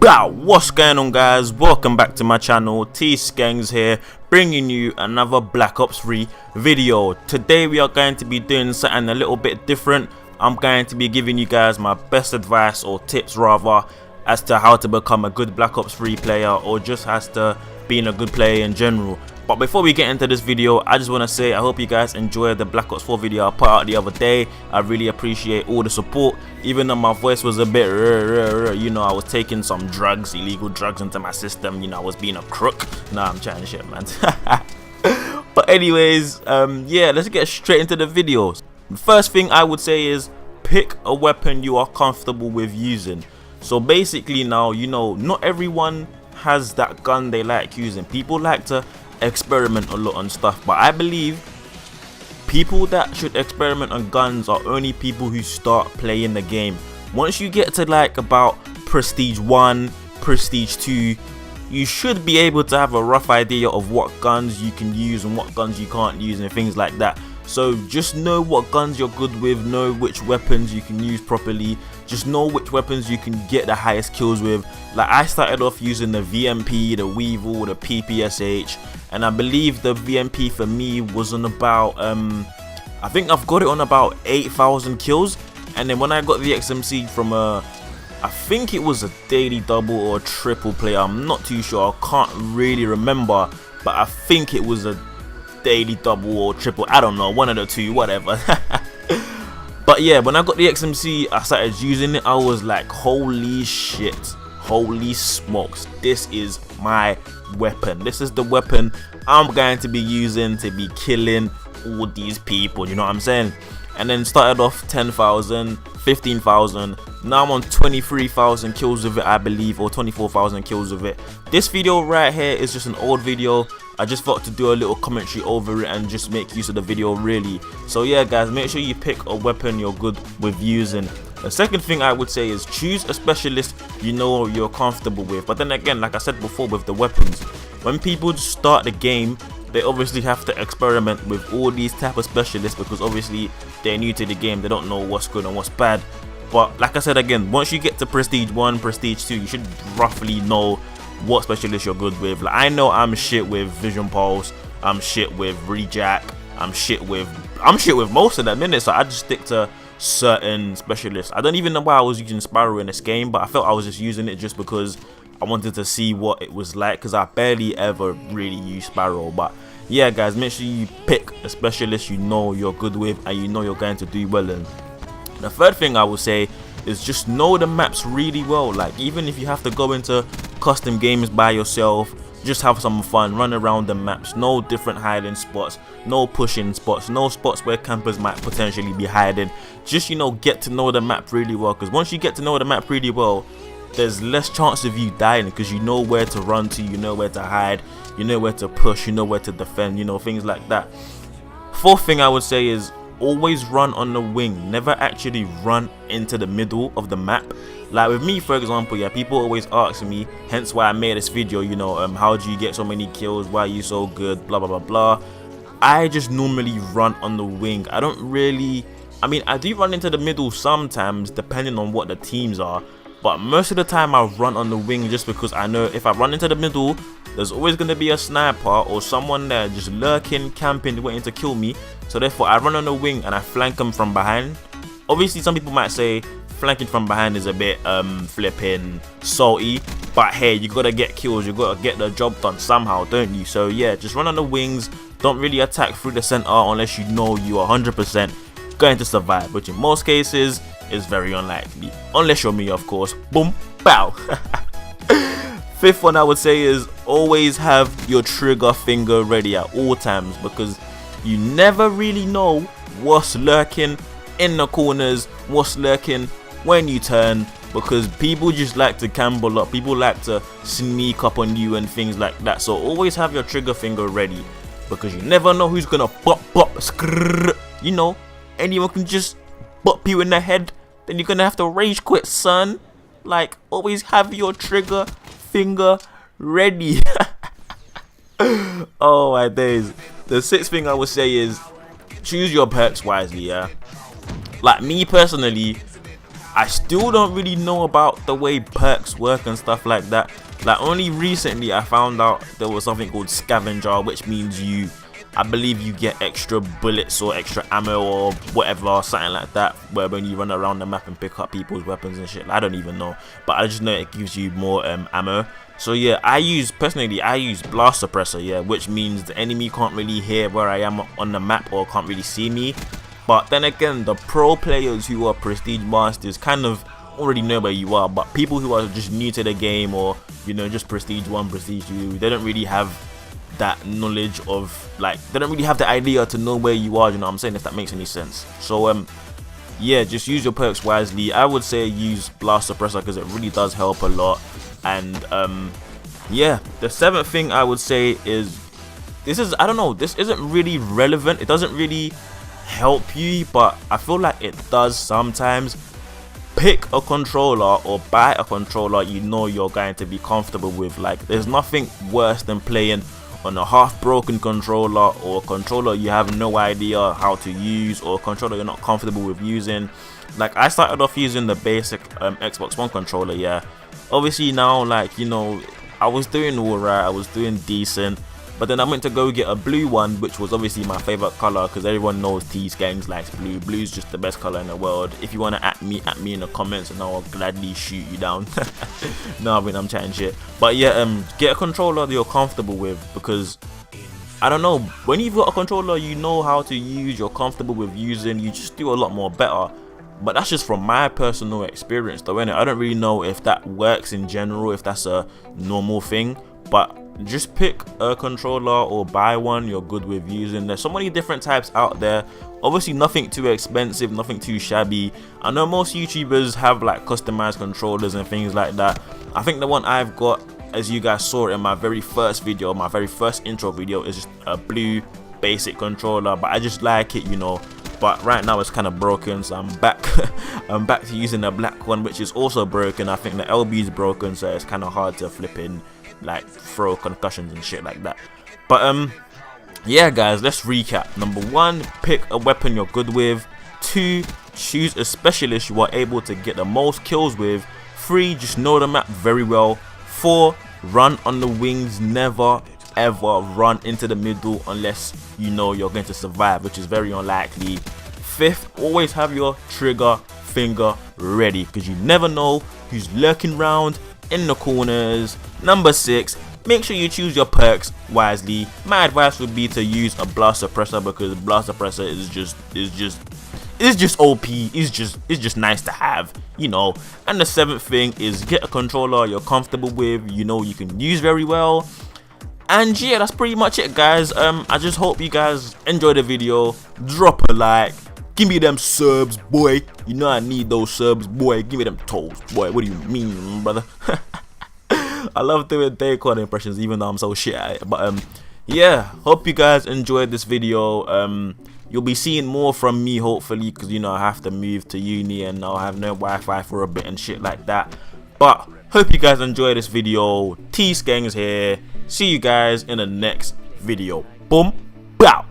Bow! What's going on, guys? Welcome back to my channel. T-Skangs here, bringing you another Black Ops 3 video. Today we are going to be doing something a little bit different. I'm going to be giving you guys my best advice, or tips rather, as to how to become a good Black Ops 3 player, or just as to being a good player in general. But before we get into this video, I just want to say I hope you guys enjoyed the Black Ops 4 video I put out the other day. I really appreciate all the support, even though my voice was a bit you know, I was taking some drugs, illegal drugs into my system. You know, I was being a crook. Nah, I'm chatting shit, man. But anyways, yeah, let's get straight into the videos. The first thing I would say is pick a weapon you are comfortable with using. So basically now, you know, not everyone has that gun they like using. People like to experiment a lot on stuff, but I believe people that should experiment on guns are only people who start playing the game. Once you get to like about prestige 1, prestige 2, you should be able to have a rough idea of what guns you can use and what guns you can't use and things like that. So just know what guns you're good with, know which weapons you can use properly, just know which weapons you can get the highest kills with. Like I started off using the VMP, the Weevil, the PPSH, and I believe the VMP for me was on about I think I've got it on about 8,000 kills. And then when I got the XMC from I think it was a daily double or a triple player, I'm not too sure, I can't really remember, but I think it was a daily double or triple, I don't know, one of the two, whatever. But yeah, when I got the XMC, I started using it. I was like, holy shit, holy smokes, this is my weapon. This is the weapon I'm going to be using to be killing all these people, you know what I'm saying? And then started off 10,000, 15,000, now I'm on 23,000 kills with it, I believe, or 24,000 kills with it. This video right here is just an old video. I just thought to do a little commentary over it and just make use of the video really. So yeah guys, make sure you pick a weapon you're good with using. The second thing I would say is choose a specialist you know you're comfortable with. But then again, like I said before with the weapons, when people start the game, they obviously have to experiment with all these type of specialists because obviously they're new to the game, they don't know what's good and what's bad. But like I said again, once you get to prestige 1, prestige 2, you should roughly know what specialist you're good with. Like I know I'm shit with Vision Pulse, I'm shit with Rejack, I'm shit with most of them, innit? So I just stick to certain specialists. I don't even know why I was using Sparrow in this game, but I felt I was just using it just because I wanted to see what it was like, because I barely ever really use Sparrow. But yeah guys, make sure you pick a specialist you know you're good with and you know you're going to do well in. The third thing I would say is just know the maps really well. Like even if you have to go into custom games by yourself, just have some fun, run around the maps, no different hiding spots, no pushing spots, no spots where campers might potentially be hiding. Just, you know, get to know the map really well, because once you get to know the map really well, there's less chance of you dying because you know where to run to, you know where to hide, you know where to push, you know where to defend, you know, things like that. Fourth thing I would say is always run on the wing, never actually run into the middle of the map. Like with me, for example, yeah, people always ask me, hence why I made this video, you know, how do you get so many kills, why are you so good, blah blah blah blah. I just normally run on the wing. I don't really, I mean, I do run into the middle sometimes depending on what the teams are, but most of the time I run on the wing just because I know if I run into the middle, there's always going to be a sniper or someone there just lurking, camping, waiting to kill me. So therefore I run on the wing and I flank them from behind. Obviously some people might say flanking from behind is a bit flipping salty, but hey, you gotta get kills, you gotta get the job done somehow, don't you? So yeah, just run on the wings, don't really attack through the center unless you know you are 100% going to survive, which in most cases is very unlikely, unless you're me, of course. Boom, bow. Fifth one I would say is always have your trigger finger ready at all times, because you never really know what's lurking in the corners, what's lurking when you turn, because people just like to gamble up, people like to sneak up on you and things like that. So always have your trigger finger ready, because you never know who's gonna pop skrrr, you know, anyone can just bop you in the head, then you're gonna have to rage quit, son. Like always have your trigger finger ready. Oh my days. The sixth thing I would say is choose your perks wisely. Yeah, like me personally, I still don't really know about the way perks work and stuff like that. Like only recently I found out there was something called scavenger, which means I believe you get extra bullets or extra ammo or whatever, something like that, where when you run around the map and pick up people's weapons and shit. I don't even know, but I just know it gives you more ammo. So yeah, personally I use blast suppressor, yeah, which means the enemy can't really hear where I am on the map or can't really see me. But then again, the pro players who are prestige masters kind of already know where you are, but people who are just new to the game, or you know, just prestige 1, prestige 2, they don't really have that knowledge of, like, they don't really have the idea to know where you are, you know what I'm saying, if that makes any sense. So yeah, just use your perks wisely. I would say use blast suppressor because it really does help a lot. And yeah, the 7th thing I would say is, I don't know, this isn't really relevant, it doesn't really help you, but I feel like it does sometimes. Pick a controller or buy a controller you know you're going to be comfortable with. Like, there's nothing worse than playing on a half broken controller, or a controller you have no idea how to use, or a controller you're not comfortable with using. Like, I started off using the basic Xbox One controller, yeah. Obviously now, like, you know, I was doing alright, I was doing decent, but then I went to go get a blue one, which was obviously my favorite color, because everyone knows T-Skangs likes blue. Blue's just the best color in the world. If you want to at me in the comments, and I'll gladly shoot you down. No, I mean, I'm chatting shit. But yeah, get a controller that you're comfortable with, because I don't know, when you've got a controller you know how to use, you're comfortable with using, you just do a lot more better. But that's just from my personal experience though, innit? I don't really know if that works in general, if that's a normal thing, but just pick a controller or buy one you're good with using. There's so many different types out there, obviously nothing too expensive, nothing too shabby. I know most YouTubers have like customized controllers and things like that. I think the one I've got, as you guys saw in my very first video, my very first intro video, is just a blue basic controller, but I just like it, you know. But right now it's kind of broken, so I'm back I'm back to using the black one, which is also broken. I think the LB is broken, so it's kind of hard to flip in, like throw concussions and shit like that. But yeah guys, let's recap. Number 1, pick a weapon you're good with. 2, choose a specialist you are able to get the most kills with. 3, just know the map very well. 4, run on the wings, never ever run into the middle unless you know you're going to survive, which is very unlikely. 5th, always have your trigger finger ready, because you never know who's lurking around in the corners. Number 6, make sure you choose your perks wisely. My advice would be to use a blast suppressor, because blast suppressor is just OP, it's just nice to have, you know. And the 7th thing is get a controller you're comfortable with, you know you can use very well. And yeah, that's pretty much it guys. I just hope you guys enjoy the video. Drop a like, give me them subs, boy. You know I need those subs, boy. Give me them toes, boy. What do you mean, brother? I love doing Dayquan impressions, even though I'm so shit at it. But yeah, hope you guys enjoyed this video. You'll be seeing more from me hopefully, because you know I have to move to uni and I'll have no Wi-Fi for a bit and shit like that. But hope you guys enjoy this video. T-Skangs here. See you guys in the next video. Boom, bow.